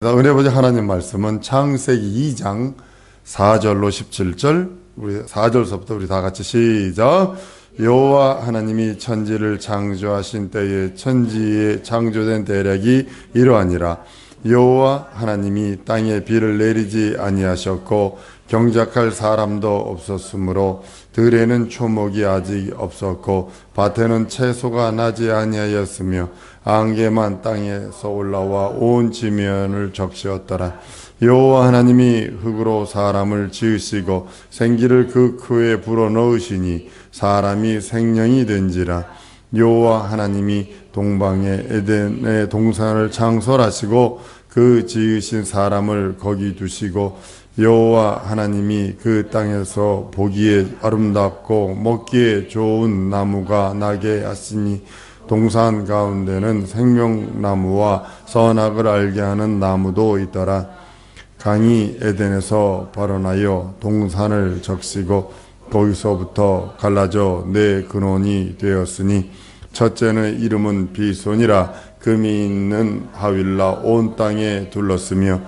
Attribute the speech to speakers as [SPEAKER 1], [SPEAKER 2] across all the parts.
[SPEAKER 1] 은혜 보자 하나님 말씀은 창세기 2장 4절로 17절, 우리 4절서부터 우리 다 같이 시작. 여호와 하나님이 천지를 창조하신 때에 천지에 창조된 대략이 이러하니라. 여호와 하나님이 땅에 비를 내리지 아니하셨고 경작할 사람도 없었으므로 들에는 초목이 아직 없었고 밭에는 채소가 나지 아니하였으며 안개만 땅에서 올라와 온 지면을 적시었더라. 여호와 하나님이 흙으로 사람을 지으시고 생기를 그 코에 불어넣으시니 사람이 생명이 된지라. 여호와 하나님이 동방의 에덴의 동산을 창설하시고 그 지으신 사람을 거기 두시고 여호와 하나님이 그 땅에서 보기에 아름답고 먹기에 좋은 나무가 나게 하시니 동산 가운데는 생명나무와 선악을 알게 하는 나무도 있더라. 강이 에덴에서 발원하여 동산을 적시고 거기서부터 갈라져 네 근원이 되었으니 첫째는 이름은 비손이라. 금이 있는 하윌라 온 땅에 둘렀으며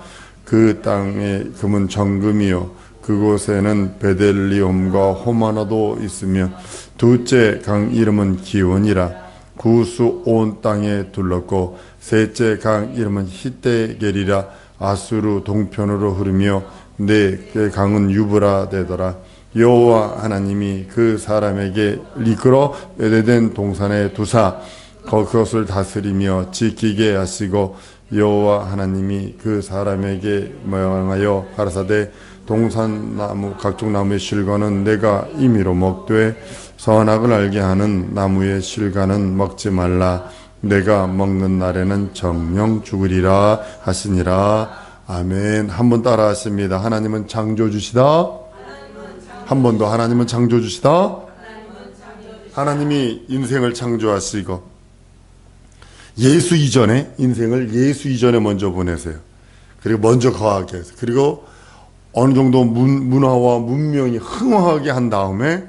[SPEAKER 1] 그 땅의 금은 정금이요 그곳에는 베델리움과 호마노도 있으며 둘째 강 이름은 기온이라. 구수 온 땅에 둘렀고 셋째 강 이름은 히데겔이라. 아수르 동편으로 흐르며 네 강은 유브라 되더라. 여호와 하나님이 그 사람에게 이끌어 에덴 동산에 두사 그것을 다스리며 지키게 하시고 여호와 하나님이 그 사람에게 명하여 가라사대 동산나무 각종 나무의 실과는 내가 임의로 먹되 선악을 알게 하는 나무의 실과는 먹지 말라. 내가 먹는 날에는 정령 죽으리라 하시니라. 아멘. 한 번 따라 하십니다. 하나님은 창조주시다. 한 번 더. 하나님은 창조주시다. 하나님이 인생을 창조하시고 예수 이전에, 인생을 예수 이전에 먼저 보내세요. 그리고 먼저 거하게 해서, 그리고 어느 정도 문화와 문명이 흥황하게 한 다음에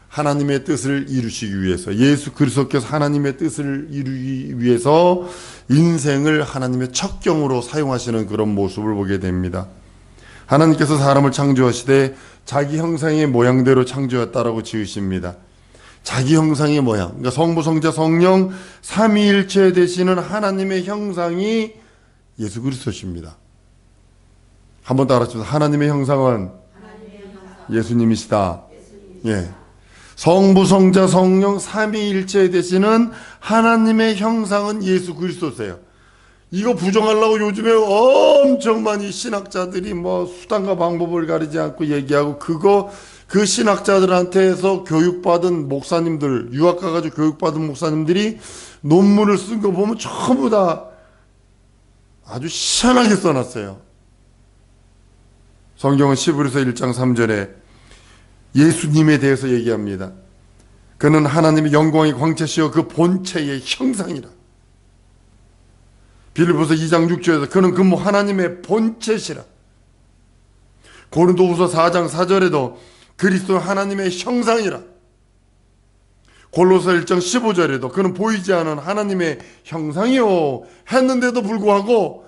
[SPEAKER 1] 하나님의 뜻을 이루시기 위해서, 예수 그리스도께서 하나님의 뜻을 이루기 위해서 인생을 하나님의 첩경으로 사용하시는 그런 모습을 보게 됩니다. 하나님께서 사람을 창조하시되 자기 형상의 모양대로 창조했다라고 지으십니다. 자기 형상의 모양, 그러니까 성부, 성자, 성령 삼위일체 되시는 하나님의 형상이 예수 그리스도십니다. 한번 따라하십시다. 하나님의 형상은 예수님이시다. 예. 성부, 성자, 성령 삼위일체 되시는 하나님의 형상은 예수 그리스도세요. 이거 부정하려고 요즘에 엄청 많이 신학자들이 뭐 수단과 방법을 가리지 않고 얘기하고, 그 신학자들한테서 교육받은 목사님들, 유학 가가지고 교육받은 목사님들이 논문을 쓴 거 보면 전부 다 아주 희한하게 써놨어요. 성경은 시브리서 1장 3절에 예수님에 대해서 얘기합니다. 그는 하나님의 영광의 광채시여 그 본체의 형상이라. 빌립보서 2장 6절에서 그는 그 하나님의 본체시라. 고린도후서 4장 4절에도 그리스도 하나님의 형상이라. 골로새 1장 15절에도 그는 보이지 않은 하나님의 형상이요 했는데도 불구하고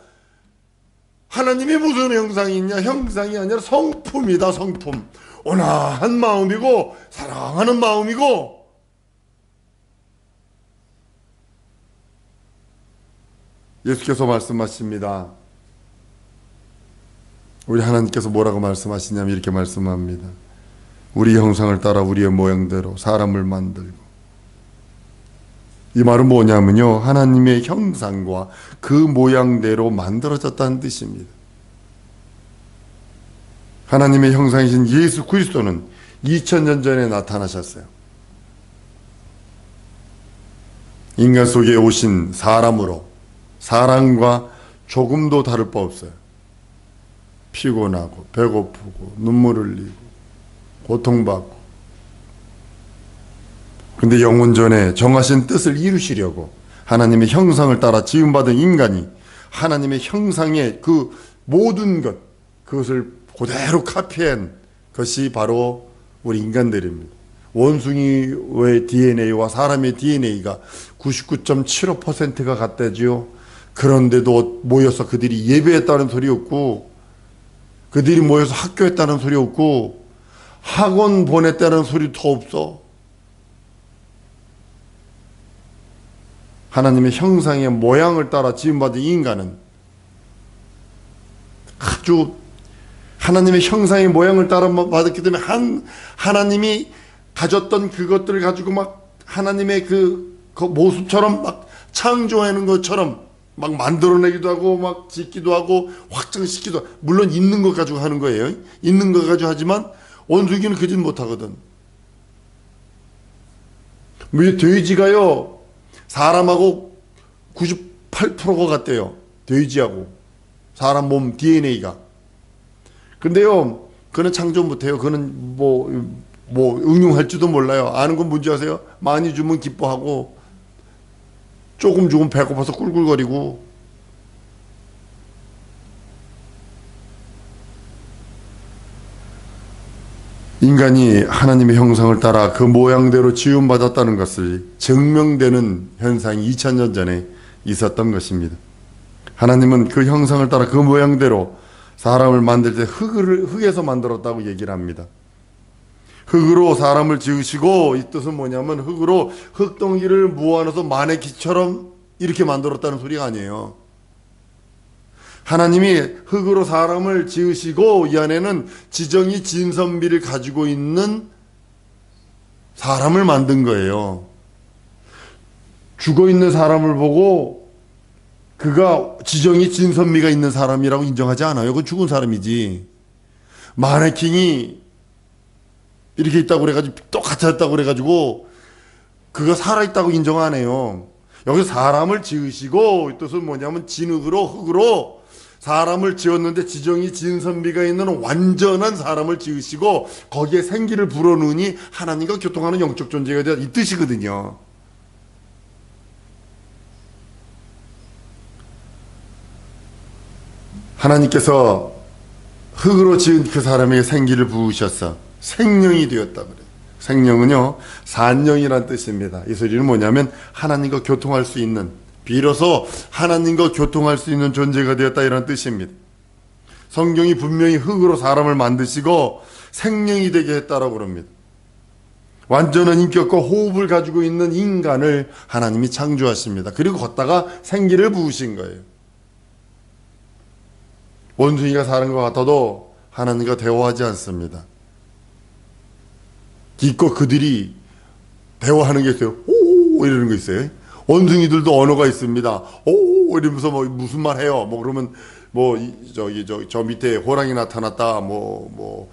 [SPEAKER 1] 하나님이 무슨 형상이 있냐? 형상이 아니라 성품이다. 성품. 온화한 마음이고 사랑하는 마음이고, 예수께서 말씀하십니다. 우리 하나님께서 뭐라고 말씀하시냐면 이렇게 말씀합니다. 우리 형상을 따라 우리의 모양대로 사람을 만들고. 이 말은 뭐냐면요, 하나님의 형상과 그 모양대로 만들어졌다는 뜻입니다. 하나님의 형상이신 예수 그리스도는 2000년 전에 나타나셨어요. 인간 속에 오신 사람으로 사람과 조금도 다를 바 없어요. 피곤하고 배고프고 눈물 흘리고 고통받고, 그런데 영원전에 정하신 뜻을 이루시려고 하나님의 형상을 따라 지음받은 인간이 하나님의 형상의 그 모든 것, 그것을 그대로 카피한 것이 바로 우리 인간들입니다. 원숭이의 DNA와 사람의 DNA가 99.75%가 같다지요. 그런데도 모여서 그들이 예배했다는 소리 없고, 그들이 모여서 학교했다는 소리 없고, 학원 보냈다는 소리도 없어. 하나님의 형상의 모양을 따라 지음받은 인간은 아주 하나님의 형상의 모양을 따라 받았기 때문에 하나님이 가졌던 그것들을 가지고 막 하나님의 그 모습처럼 막 창조하는 것처럼 막 만들어내기도 하고 막 짓기도 하고 확장시키기도 하고, 물론 있는 것 가지고 하는 거예요. 있는 것 가지고 하지만 원숭이는 그짓 못하거든. 돼지가요 사람하고 98%가 같대요. 돼지하고 사람 몸 DNA가. 근데요 그는 창조 못해요. 그는 뭐 응용할지도 몰라요. 아는 건 뭔지 아세요? 많이 주면 기뻐하고 조금 주면 배고파서 꿀꿀거리고. 인간이 하나님의 형상을 따라 그 모양대로 지음받았다는 것을 증명되는 현상이 2000년 전에 있었던 것입니다. 하나님은 그 형상을 따라 그 모양대로 사람을 만들 때 흙에서 만들었다고 얘기를 합니다. 흙으로 사람을 지으시고, 이 뜻은 뭐냐면 흙으로 흙덩이를 모아넣어서 마네킹처럼 이렇게 만들었다는 소리가 아니에요. 하나님이 흙으로 사람을 지으시고 이 안에는 지정이 진선미를 가지고 있는 사람을 만든 거예요. 죽어있는 사람을 보고 그가 지정이 진선미가 있는 사람이라고 인정하지 않아요. 그건 죽은 사람이지. 마네킹이 이렇게 있다고 그래가지고 똑같았다고 그래가지고 그가 살아있다고 인정 안 해요. 여기서 사람을 지으시고 이 뜻은 뭐냐면 진흙으로 흙으로 사람을 지었는데 지정이 진선미가 있는 완전한 사람을 지으시고 거기에 생기를 불어넣으니 하나님과 교통하는 영적 존재가 되었다, 이 뜻이거든요. 하나님께서 흙으로 지은 그 사람에게 생기를 부으셨어. 생명이 되었다 그래. 생명은요 산령이란 뜻입니다. 이 소리는 뭐냐면 하나님과 교통할 수 있는, 비로소 하나님과 교통할 수 있는 존재가 되었다, 이런 뜻입니다. 성경이 분명히 흙으로 사람을 만드시고 생명이 되게 했다라고 그럽니다. 완전한 인격과 호흡을 가지고 있는 인간을 하나님이 창조하십니다. 그리고 걷다가 생기를 부으신 거예요. 원숭이가 사는 것 같아도 하나님과 대화하지 않습니다. 기껏 그들이 대화하는 게 있어요. 오 이러는 거 있어요. 원숭이들도 언어가 있습니다. 오 이러면서 뭐 무슨 말 해요. 뭐 그러면 뭐 저 밑에 호랑이 나타났다. 뭐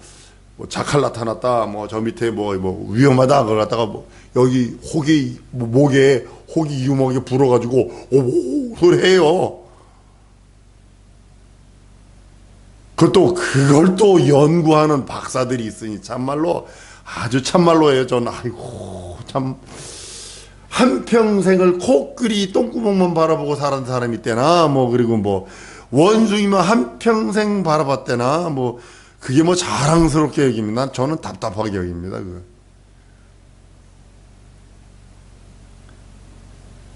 [SPEAKER 1] 자칼 나타났다. 뭐 저 밑에 뭐 위험하다. 그걸 갖다가 뭐 여기 혹이 목에 혹이 유목에 불어가지고 오 소리 해요. 그걸 또 연구하는 박사들이 있으니 참말로 아주 참말로 해요. 전 아이고 참 한평생을 코끼리 똥구멍만 바라보고 살은 사람이 있대나 뭐 그리고 뭐 원숭이만 한평생 바라봤대나 뭐 그게 뭐 자랑스럽게 여깁니다. 저는 답답하게 여깁니다. 그거.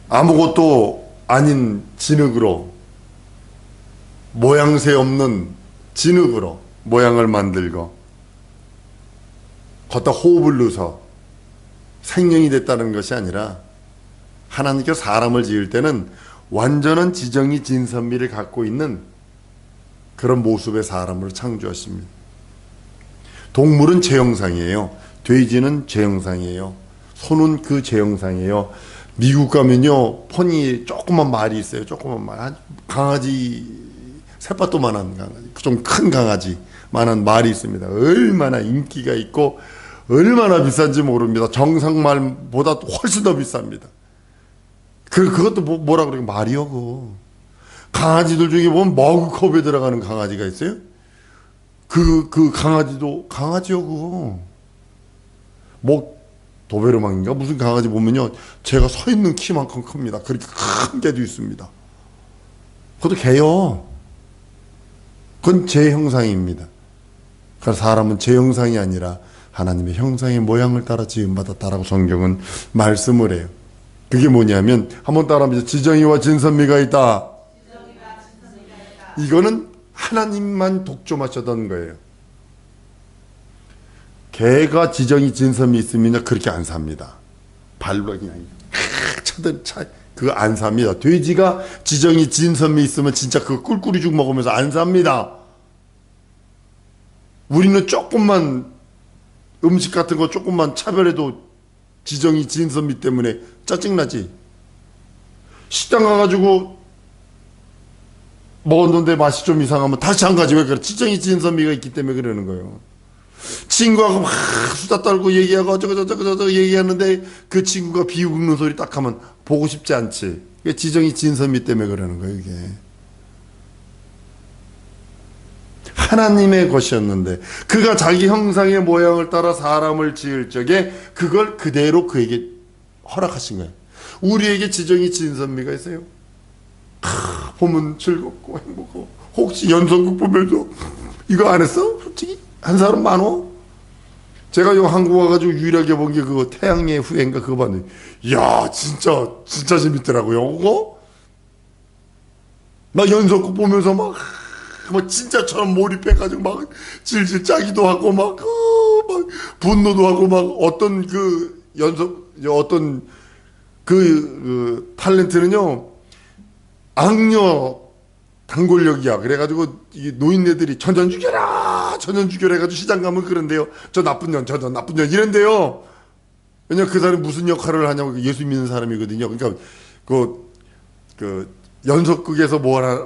[SPEAKER 1] 아무것도 아닌 진흙으로 모양새 없는 진흙으로 모양을 만들고 걷다 호흡을 넣어서 생명이 됐다는 것이 아니라 하나님께서 사람을 지을 때는 완전한 지정이 진선미를 갖고 있는 그런 모습의 사람으로 창조하십니다. 동물은 제 형상이에요. 돼지는 제 형상이에요. 소는 그 제 형상이에요. 미국 가면요 포니 조그만 말이 있어요. 조그만 말, 강아지 새바도만한 강아지, 좀 큰 강아지만한 말이 있습니다. 얼마나 인기가 있고 얼마나 비싼지 모릅니다. 정상말보다 훨씬 더 비쌉니다. 그것도 뭐라 그래요? 말이요. 그 강아지들 중에 보면 머그컵에 들어가는 강아지가 있어요. 그 강아지도 강아지요. 그거 뭐 도베르망인가 무슨 강아지 보면요 제가 서 있는 키만큼 큽니다. 그렇게 큰 개도 있습니다. 그것도 개요. 그건 제 형상입니다. 그래서 사람은 제 형상이 아니라 하나님의 형상의 모양을 따라 지음받았다라고 성경은 말씀을 해요. 그게 뭐냐면 한번 따라하면서 지정이와 진선미가 있다. 이거는 하나님만 독점하셨던 거예요. 개가 지정이 진섬이 있으면 그렇게 안 삽니다. 발로 그냥 그거 안 삽니다. 돼지가 지정이 진섬이 있으면 진짜 그거 꿀꿀이 죽 먹으면서 안 삽니다. 우리는 조금만 음식 같은 거 조금만 차별해도 지정이 진선미 때문에 짜증나지. 식당 가가지고 먹었는데 맛이 좀 이상하면 다시 안 가지. 왜 그래? 지정이 진선미가 있기 때문에 그러는 거예요. 친구하고 막 수다 떨고 얘기하고 어쩌고 얘기하는데 그 친구가 비웃는 소리 딱 하면 보고 싶지 않지. 이게 지정이 진선미 때문에 그러는 거예요, 이게. 하나님의 것이었는데 그가 자기 형상의 모양을 따라 사람을 지을 적에 그걸 그대로 그에게 허락하신 거예요. 우리에게 지정이 진선미가 있어요. 보면 즐겁고 행복하고. 혹시 연속극 보면서 이거 안 했어? 솔직히 한 사람 많어? 제가 요 한국 와가지고 유일하게 본 게 그거 태양의 후예인가 그거 봤는데 이야 진짜 재밌더라고요. 그거 막 연속극 보면서 막 진짜처럼 몰입해가지고 막 질질 짜기도 하고 막 분노도 하고 막 어떤 어떤 탤런트는요 악녀 단골력이야. 그래가지고 이 노인네들이 전전 죽여라 해가지고 시장 가면 그런데요. 저 나쁜 년 이런데요. 왜냐면 그 사람이 무슨 역할을 하냐고 예수 믿는 사람이거든요. 그러니까 연속극에서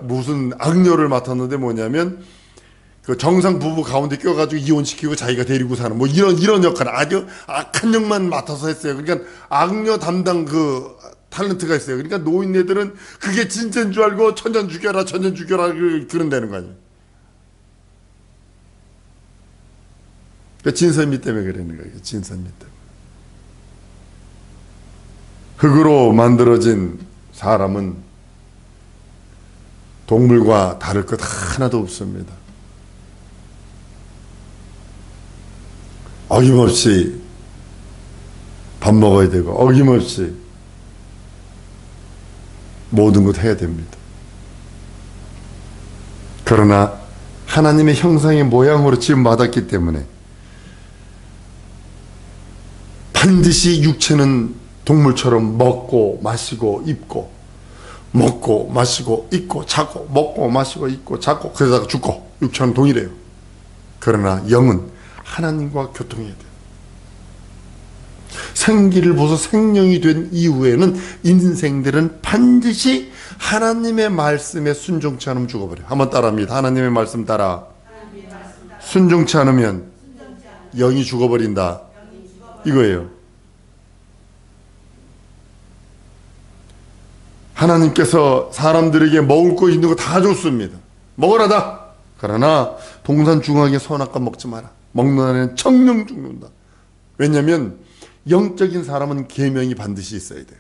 [SPEAKER 1] 무슨 악녀를 맡았는데 뭐냐면 그 정상 부부 가운데 껴가지고 이혼시키고 자기가 데리고 사는 뭐 이런 역할 아주 악한 역만 맡아서 했어요. 그러니까 악녀 담당 그 탤런트가 있어요. 그러니까 노인네들은 그게 진짜인 줄 알고 천전 죽여라 그런다는 거 아니에요. 그러니까 진선미 때문에 그러는 거예요. 진선미 때문에. 흙으로 만들어진 사람은 동물과 다를 것 하나도 없습니다. 어김없이 밥 먹어야 되고 어김없이 모든 것 해야 됩니다. 그러나 하나님의 형상의 모양으로 지음 받았기 때문에 반드시 육체는 동물처럼 먹고 마시고 입고 먹고 마시고 입고 자고 먹고 마시고 입고 자고 그러다가 죽고 육체는 동일해요. 그러나 영은 하나님과 교통해야 돼요. 생기를 보서 생명이 된 이후에는 인생들은 반드시 하나님의 말씀에 순종치 않으면 죽어버려요. 한번 따라합니다. 하나님의 말씀 따라. 순종치 않으면 영이 죽어버린다. 이거예요. 하나님께서 사람들에게 먹을 거 있는 거 다 줬습니다. 먹으라다. 그러나 동산중앙의 선악과 먹지 마라. 먹는 안에는 청령 죽는다. 왜냐하면 영적인 사람은 계명이 반드시 있어야 돼요.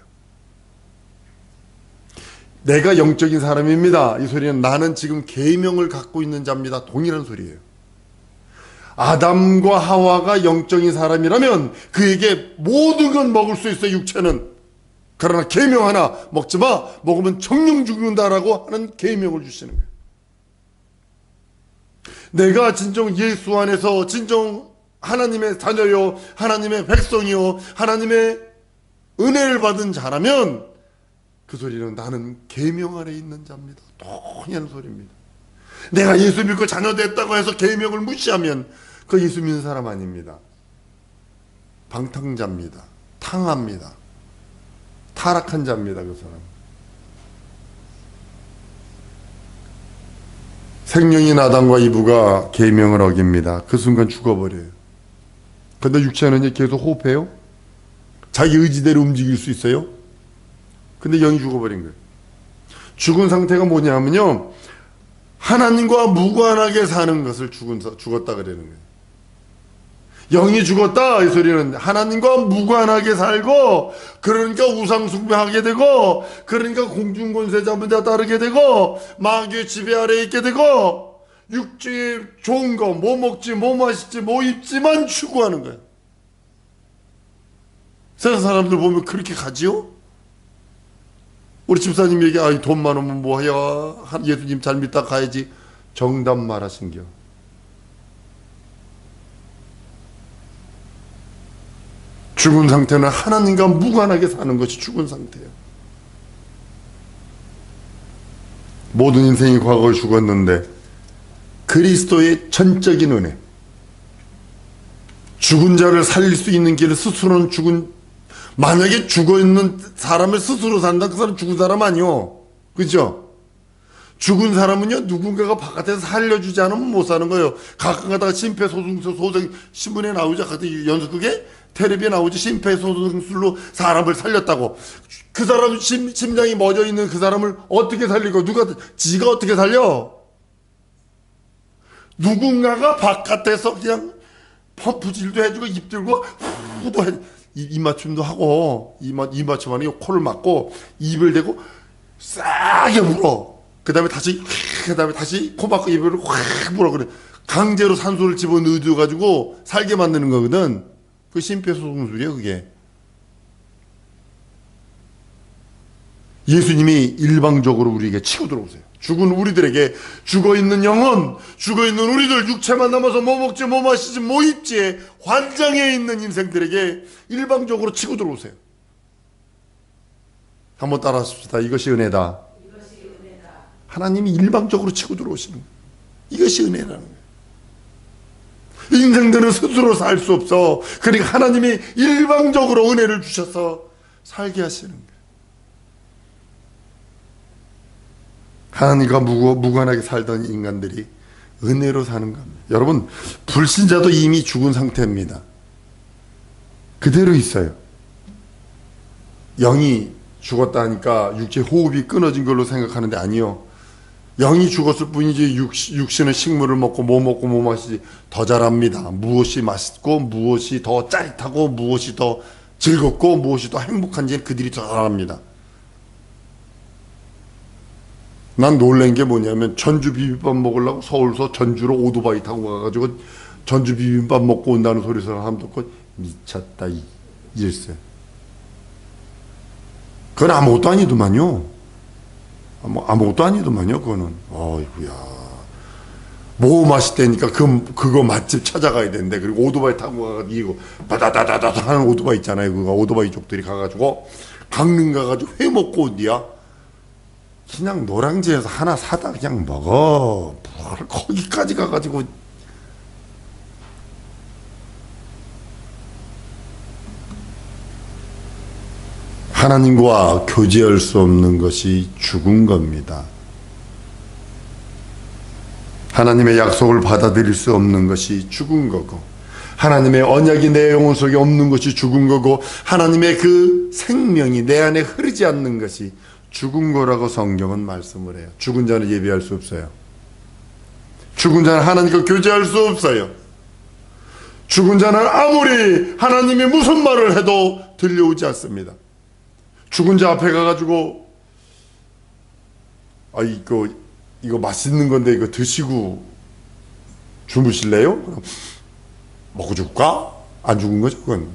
[SPEAKER 1] 내가 영적인 사람입니다. 이 소리는 나는 지금 계명을 갖고 있는 자입니다. 동일한 소리예요. 아담과 하와가 영적인 사람이라면 그에게 모든 건 먹을 수 있어요. 육체는. 그러나 계명 하나 먹지 마. 먹으면 청령 죽는다라고 하는 계명을 주시는 거예요. 내가 진정 예수 안에서 진정 하나님의 자녀요, 하나님의 백성이요, 하나님의 은혜를 받은 자라면 그 소리는 나는 계명 안에 있는 자입니다. 동일한 소리입니다. 내가 예수 믿고 자녀 됐다고 해서 계명을 무시하면 그 예수 믿는 사람 아닙니다. 방탕자입니다. 탕합니다. 타락한 자입니다. 그 사람. 생명인 아담과 이브가 계명을 어깁니다. 그 순간 죽어버려요. 근데 육체는 계속 호흡해요. 자기 의지대로 움직일 수 있어요. 근데 영이 죽어버린 거예요. 죽은 상태가 뭐냐면요, 하나님과 무관하게 사는 것을 죽었다 그러는 거예요. 영이 죽었다 이 소리는 하나님과 무관하게 살고, 그러니까 우상 숭배하게 되고, 그러니까 공중권세 잡은 자 따르게 되고, 마귀의 지배 아래에 있게 되고, 육체에 좋은 거 뭐 먹지 뭐 마시지 뭐 입지만 추구하는 거예요. 세상 사람들 보면 그렇게 가지요? 우리 집사님에게 아이 돈 많으면 뭐해요? 예수님 잘 믿다 가야지. 정답 말하신겨. 죽은 상태는 하나님과 무관하게 사는 것이 죽은 상태예요. 모든 인생이 과거에 죽었는데 그리스도의 전적인 은혜, 죽은 자를 살릴 수 있는 길을 스스로는 만약에 죽어있는 사람을 스스로 산다, 그 사람 죽은 사람 아니요. 그죠? 죽은 사람은요, 누군가가 바깥에서 살려주지 않으면 못 사는 거예요. 가끔 가다가 심폐소생술 신문에 나오죠. 연속극에 텔레비에 나오죠. 심폐소생술로 사람을 살렸다고. 그 사람 심장이 멎어 있는 그 사람을 어떻게 살리고, 지가 어떻게 살려? 누군가가 바깥에서 그냥 펌프질도 해주고, 입 들고, 후도 해, 입맞춤도 하고, 입맞춤하는 코를 막고, 입을 대고, 싸게 물어. 그 다음에 다시 코 막고 입을 확 물어. 그래. 강제로 산소를 집어넣어가지고 살게 만드는 거거든. 그 심폐소생술이에요, 그게. 예수님이 일방적으로 우리에게 치고 들어오세요. 죽은 우리들에게, 죽어있는 영혼, 죽어있는 우리들, 육체만 남아서 뭐 먹지 뭐 마시지 뭐 입지 환장해 있는 인생들에게 일방적으로 치고 들어오세요. 한번 따라하십시다. 이것이 은혜다. 하나님이 일방적으로 치고 들어오시는 거예요. 이것이 은혜라는 거예요. 인생들은 스스로 살 수 없어. 그러니까 하나님이 일방적으로 은혜를 주셔서 살게 하시는 거예요. 하나님과 무관하게 살던 인간들이 은혜로 사는 겁니다. 여러분, 불신자도 이미 죽은 상태입니다. 그대로 있어요. 영이 죽었다니까 육체 호흡이 끊어진 걸로 생각하는데 아니요. 영이 죽었을 뿐이지 육신은 식물을 먹고 뭐 마시지 더 잘합니다. 무엇이 맛있고 무엇이 더 짜릿하고 무엇이 더 즐겁고 무엇이 더 행복한지 그들이 더 잘합니다. 난 놀란 게 뭐냐면 전주 비빔밥 먹으려고 서울서 전주로 오토바이 타고 가가지고 전주 비빔밥 먹고 온다는 소리 사람 듣고 미쳤다 이랬어요. 그건 아무것도 아니더만요. 아무것도 아니더만요, 그거는. 어이구야. 뭐 맛있다니까 그거 맛집 찾아가야 되는데, 그리고 오토바이 타고 가가지고, 이거, 바다다다다다 하는 오토바이 있잖아요. 그거 오토바이 쪽들이 가가지고, 강릉 가가지고 회 먹고 온디야. 그냥 노량진에서 하나 사다 그냥 먹어. 뭘 거기까지 가가지고. 하나님과 교제할 수 없는 것이 죽은 겁니다. 하나님의 약속을 받아들일 수 없는 것이 죽은 거고, 하나님의 언약이 내 영혼 속에 없는 것이 죽은 거고, 하나님의 그 생명이 내 안에 흐르지 않는 것이 죽은 거라고 성경은 말씀을 해요. 죽은 자는 예배할 수 없어요. 죽은 자는 하나님과 교제할 수 없어요. 죽은 자는 아무리 하나님이 무슨 말을 해도 들려오지 않습니다. 죽은 자 앞에 가가지고 이거 맛있는 건데 이거 드시고 주무실래요? 그럼 먹고 죽을까? 안 죽은 거죠, 그건.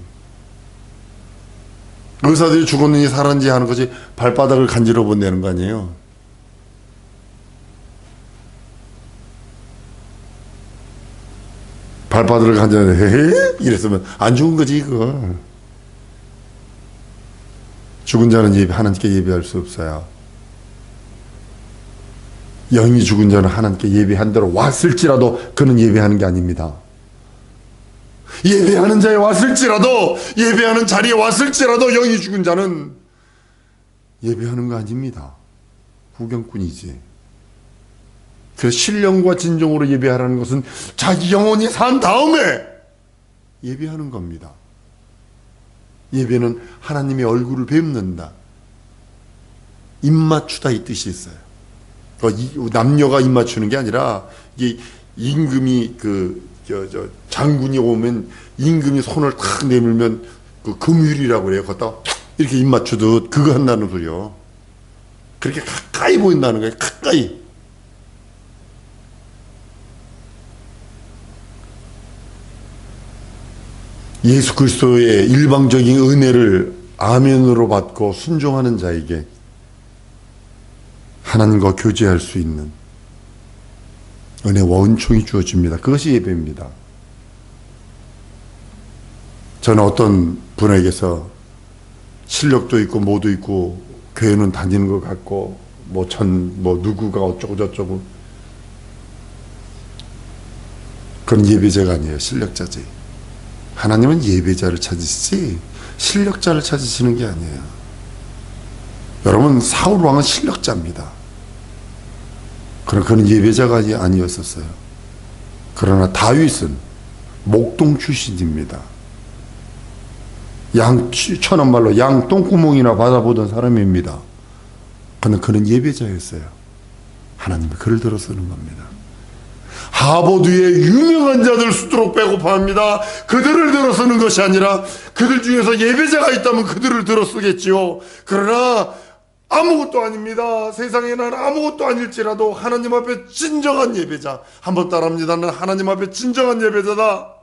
[SPEAKER 1] 의사들이 죽었느니 살았는지 하는 것이 발바닥을 간지러 본다는 거 아니에요? 발바닥을 간지러 헤헤 이랬으면 안 죽은 거지, 그거. 죽은 자는 하나님께 예배할 수 없어요. 영이 죽은 자는 하나님께 예배한 대로 왔을지라도 그는 예배하는 게 아닙니다. 예배하는 자에 왔을지라도, 예배하는 자리에 왔을지라도 영이 죽은 자는 예배하는 거 아닙니다. 구경꾼이지. 그래서 신령과 진정으로 예배하라는 것은 자기 영혼이 산 다음에 예배하는 겁니다. 예배는 하나님의 얼굴을 뵙는다. 입맞추다 이 뜻이 있어요. 남녀가 입맞추는 게 아니라 이게 임금이 장군이 오면 임금이 손을 탁 내밀면 그 금율이라고 그래요. 걷다 이렇게 입맞추듯 그거 한다는 소리요. 그렇게 가까이 보인다는 거예요. 가까이. 예수 그리스도의 일방적인 은혜를 아멘으로 받고 순종하는 자에게 하나님과 교제할 수 있는 은혜와 은총이 주어집니다. 그것이 예배입니다. 저는 어떤 분에게서 실력도 있고 뭐도 있고 교회는 다니는 것 같고 누구가 어쩌고 저쩌고, 그건 예배자가 아니에요. 실력자지. 하나님은 예배자를 찾으시지 실력자를 찾으시는 게 아니에요. 여러분, 사울 왕은 실력자입니다. 그러나 그는 예배자가 아니었었어요. 그러나 다윗은 목동 출신입니다. 천한 말로 양 똥구멍이나 받아보던 사람입니다. 그러나 그는 예배자였어요. 하나님이 그를 들어 쓰는 겁니다. 하버드의 유명한 자들 수두룩 배고파합니다. 그들을 들어 쓰는 것이 아니라 그들 중에서 예배자가 있다면 그들을 들어 쓰겠지요. 그러나 아무것도 아닙니다. 세상에 난 아무것도 아닐지라도 하나님 앞에 진정한 예배자. 한번 따라합니다. 나는 하나님 앞에 진정한 예배자다.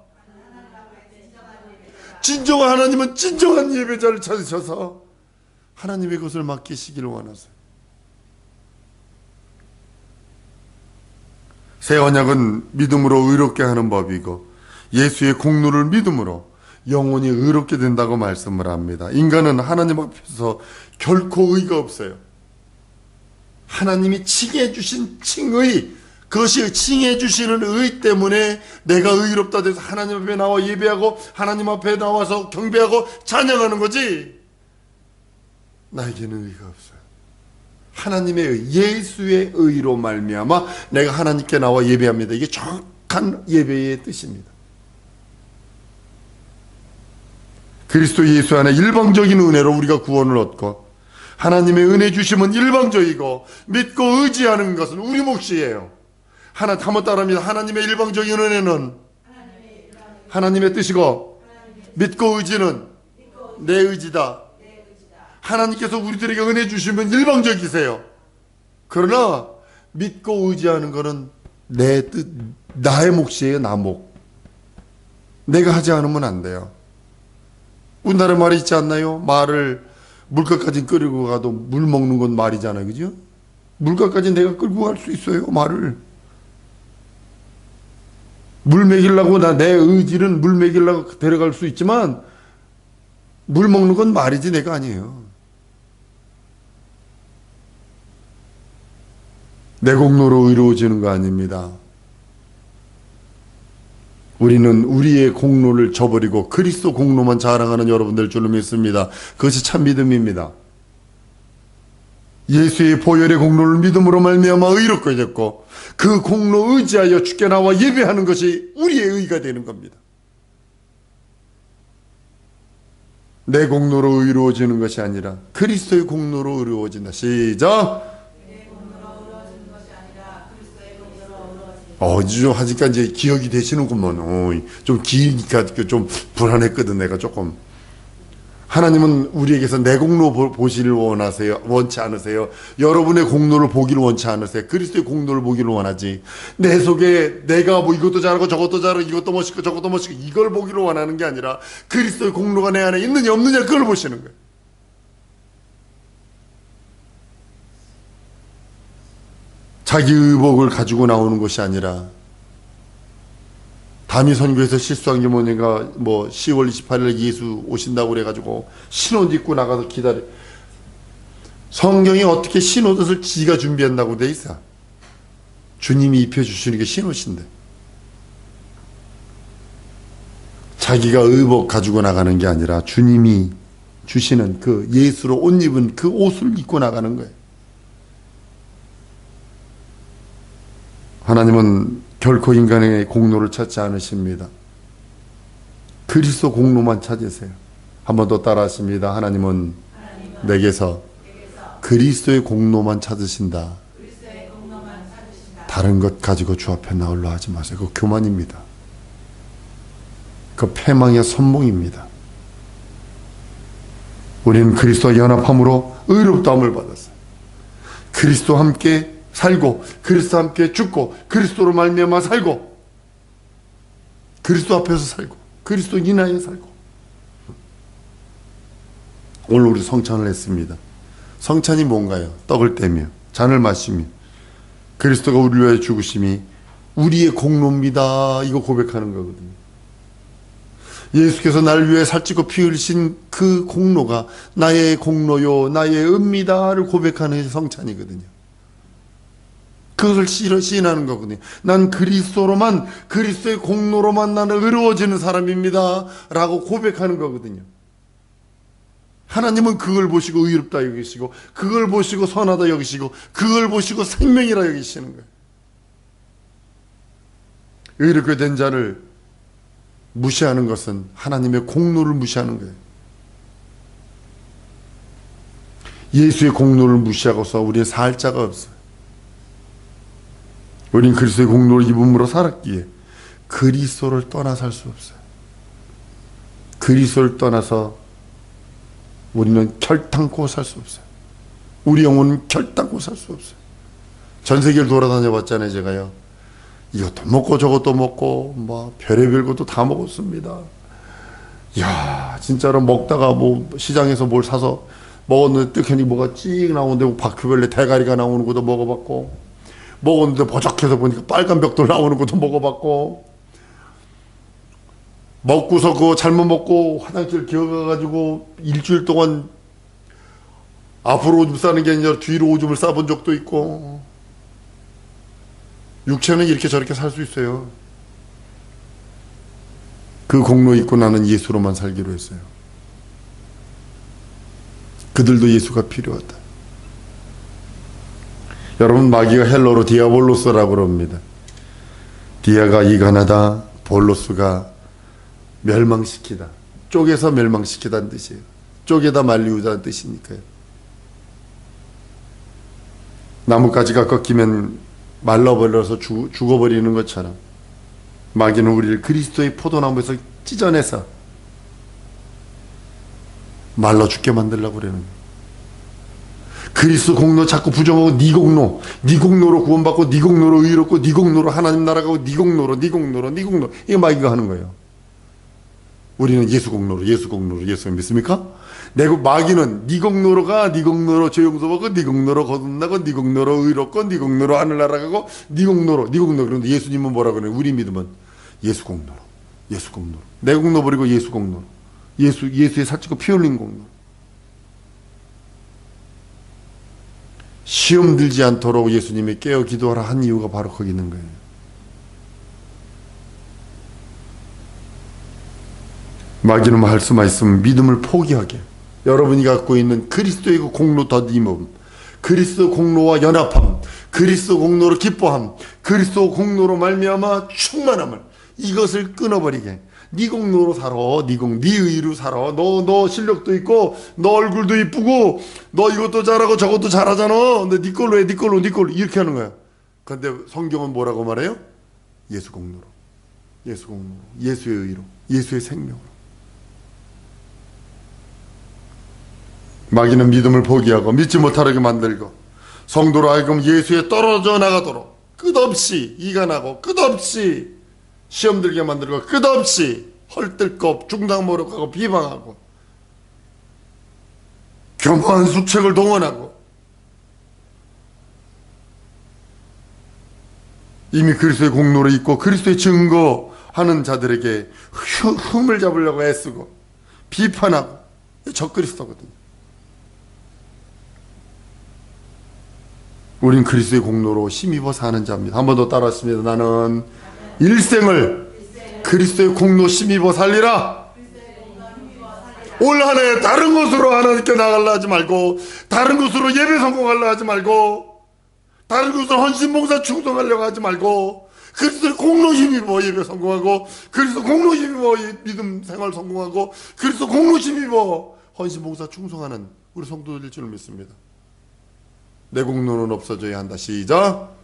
[SPEAKER 1] 진정한 하나님은 진정한 예배자를 찾으셔서 하나님의 것을 맡기시기를 원하세요. 새 언약은 믿음으로 의롭게 하는 법이고 예수의 공로를 믿음으로 영혼이 의롭게 된다고 말씀을 합니다. 인간은 하나님 앞에서 결코 의가 없어요. 하나님이 칭해 주신 칭의, 그것이 칭해 주시는 의 때문에 내가 의롭다 돼서 하나님 앞에 나와 예배하고 하나님 앞에 나와서 경배하고 찬양하는 거지, 나에게는 의가 없어요. 하나님의 의, 예수의 의로 말미암아 내가 하나님께 나와 예배합니다. 이게 정확한 예배의 뜻입니다. 그리스도 예수 안에 일방적인 은혜로 우리가 구원을 얻고 하나님의 은혜 주심은 일방적이고 믿고 의지하는 것은 우리 몫이에요. 한번 따라합니다. 하나님의 일방적인 은혜는 하나님의 뜻이고 믿고 의지는 내 의지다. 하나님께서 우리들에게 은혜 주시면 일방적이세요. 그러나 믿고 의지하는 것은 내 뜻, 나의 몫이에요. 나 몫. 내가 하지 않으면 안 돼요. 우리나라 말이 있지 않나요? 말을 물가까지 끌고 가도 물 먹는 건 말이잖아요. 그죠? 물가까지 내가 끌고 갈 수 있어요. 말을. 물 먹이려고 내 의지는 물 먹이려고 데려갈 수 있지만 물 먹는 건 말이지 내가 아니에요. 내 공로로 의로워지는 거 아닙니다. 우리는 우리의 공로를 저버리고 그리스도 공로만 자랑하는 여러분들 줄로 믿습니다. 그것이 참 믿음입니다. 예수의 보혈의 공로를 믿음으로 말미암아 의롭게 됐고 그 공로 의지하여 주께 나와 예배하는 것이 우리의 의가 되는 겁니다. 내 공로로 의로워지는 것이 아니라 그리스도의 공로로 의로워진다. 시작! 좀 하니까 이제 기억이 되시는구먼. 좀 기니까 좀 불안했거든, 내가 조금. 하나님은 우리에게서 내 공로 보시를 원치 않으세요. 여러분의 공로를 보기를 원치 않으세요. 그리스도의 공로를 보기를 원하지. 내 속에 내가 뭐 이것도 잘하고 저것도 잘하고 이것도 멋있고 저것도 멋있고 이걸 보기를 원하는 게 아니라 그리스도의 공로가 내 안에 있느냐 없느냐 그걸 보시는 거예요. 자기 의복을 가지고 나오는 것이 아니라, 담이 선교에서 실수한 게 뭐냐가 10월 28일 예수 오신다고 그래가지고 신옷 입고 나가서 기다려. 성경이 어떻게 신옷을 지가 준비한다고 돼 있어? 주님이 입혀주시는 게 신옷인데. 자기가 의복 가지고 나가는 게 아니라 주님이 주시는 그 예수로 옷 입은 그 옷을 입고 나가는 거예요. 하나님은 결코 인간의 공로를 찾지 않으십니다. 그리스도 공로만 찾으세요. 한 번 더 따라하십니다. 하나님은 내게서 그리스도의 공로만 찾으신다. 다른 것 가지고 주 앞에 나올라 하지 마세요. 그거 교만입니다. 그 패망의 선봉입니다. 우리는 그리스도와 연합함으로 의롭다함을 받았어요. 그리스도와 함께 살고 그리스도 함께 죽고 그리스도로 말미암아 살고 그리스도 앞에서 살고 그리스도 인하여 살고. 오늘 우리 성찬을 했습니다. 성찬이 뭔가요? 떡을 떼며 잔을 마시며 그리스도가 우리를 위하여 죽으심이 우리의 공로입니다. 이거 고백하는 거거든요. 예수께서 나를 위해 살찌고 피 흘리신 그 공로가 나의 공로요 나의 은미다를 고백하는 성찬이거든요. 그것을 시인하는 거거든요. 난 그리스도로만, 그리스도의 공로로만 나는 의로워지는 사람입니다 라고 고백하는 거거든요. 하나님은 그걸 보시고 의롭다 여기시고, 그걸 보시고 선하다 여기시고, 그걸 보시고 생명이라 여기시는 거예요. 의롭게 된 자를 무시하는 것은 하나님의 공로를 무시하는 거예요. 예수의 공로를 무시하고서 우리의 살 자가 없어요. 우리는 그리스도의 공로를 입음으로 살았기에 그리스도를 떠나 살 수 없어요. 그리스도를 떠나서 우리는 결탄코 살 수 없어요. 우리 영혼은 결탄코 살 수 없어요. 전 세계를 돌아다녀 봤잖아요, 제가요. 이것도 먹고 저것도 먹고 뭐 별의별 것도 다 먹었습니다. 이야, 진짜로 먹다가 뭐 시장에서 뭘 사서 먹었는데 뜨개니 뭐가 찍 나오는데 바퀴벌레 대가리가 나오는 것도 먹어봤고, 먹었는데 버적해서 보니까 빨간 벽돌 나오는 것도 먹어봤고, 먹고서 그거 잘못 먹고 화장실 기어가가지고 일주일 동안 앞으로 오줌 싸는 게 아니라 뒤로 오줌을 싸본 적도 있고. 육체는 이렇게 저렇게 살 수 있어요. 그 공로 있고 나는 예수로만 살기로 했어요. 그들도 예수가 필요하다. 여러분, 마귀가 헬러로 디아볼로스라고 그럽니다. 디아가 이간하다, 볼로스가 멸망시키다, 쪼개서 멸망시키다는 뜻이에요. 쪼개다 말리우다는 뜻이니까요. 나뭇가지가 꺾이면 말라버려서 죽어버리는 것처럼 마귀는 우리를 그리스도의 포도나무에서 찢어내서 말라 죽게 만들려고 그러는 거예요. 그리스도 공로 자꾸 부정하고 네 공로로 구원받고 네 공로로 의롭고 네 공로로 하나님 나라 가고 네 공로로 이거 마귀가 하는 거예요. 우리는 예수 공로로 믿습니까? 마귀는 네 공로로 가, 네 공로로 죄 용서받고, 네 공로로 거듭나고, 네 공로로 의롭고, 네 공로로 하늘 날아가고, 네 공로로. 그런데 예수님은 뭐라 그래요? 우리 믿음은 예수 공로로. 내 공로 버리고 예수 공로로. 예수의 살찌고 피 흘린 공로로. 시험 들지 않도록 예수님이 깨어 기도하라 한 이유가 바로 거기 있는 거예요. 마귀는 할 수만 있으면 믿음을 포기하게, 여러분이 갖고 있는 그리스도의 그 공로 더디움, 그리스도 공로와 연합함, 그리스도 공로로 기뻐함, 그리스도 공로로 말미암아 충만함을, 이것을 끊어버리게. 네 공로로 살아, 네 의로 살아. 너 실력도 있고, 너 얼굴도 이쁘고, 너 이것도 잘하고 저것도 잘하잖아. 근데 네 걸로 해, 네 걸로 이렇게 하는 거야. 그런데 성경은 뭐라고 말해요? 예수 공로로, 예수의 의로, 예수의 생명으로. 마귀는 믿음을 포기하고 믿지 못하게 만들고 성도로 하여금 예수에 떨어져 나가도록 끝없이 이간하고 끝없이 시험 들게 만들고 끝없이 헐뜯고 중당모욕하고 비방하고 교묘한 수책을 동원하고 이미 그리스도의 공로를 잊고 그리스도의 증거하는 자들에게 흠을 잡으려고 애쓰고 비판하고 적그리스도거든요. 우린 그리스도의 공로로 힘입어 사는 자입니다. 한 번 더 따라했습니다. 나는 일생을 그리스도의 공로 힘입어 살리라. 올 한 해 다른 곳으로 하나님께 나가려 하지 말고, 다른 곳으로 예배 성공하려 하지 말고, 다른 곳으로 헌신봉사 충성하려고 하지 말고, 그리스도의 공로 힘입어 예배 성공하고, 그리스도 공로 힘입어 믿음 생활 성공하고, 그리스도 공로 힘입어 헌신봉사 충성하는 우리 성도들일 줄 믿습니다. 내 공로는 없어져야 한다. 시작.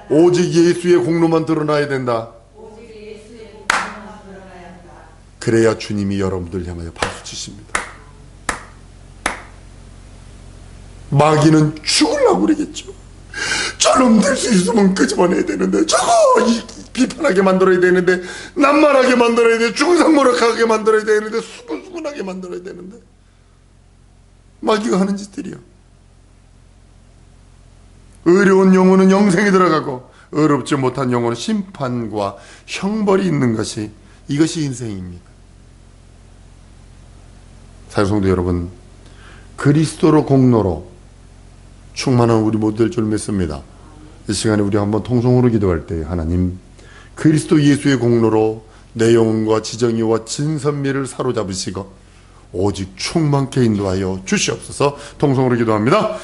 [SPEAKER 1] 오직 예수의 공로만 드러나야 된다. 그래야 주님이 여러분들 향하여 박수 치십니다. 마귀는 죽으려고 그러겠죠. 저놈 될 수 있으면 끄집어내야 되는데, 저거 비판하게 만들어야 되는데, 남말하게 만들어야 돼, 중상모략하게 만들어야 되는데, 수근수근하게 만들어야 되는데, 마귀가 하는 짓들이요. 의로운 영혼은 영생에 들어가고 의롭지 못한 영혼은 심판과 형벌이 있는 것이, 이것이 인생입니다. 사랑성도 여러분, 그리스도로 공로로 충만한 우리 모두 될 줄 믿습니다. 이 시간에 우리 한번 통성으로 기도할 때, 하나님, 그리스도 예수의 공로로 내 영혼과 지정의와 진선미를 사로잡으시고 오직 충만케 인도하여 주시옵소서. 통성으로 기도합니다.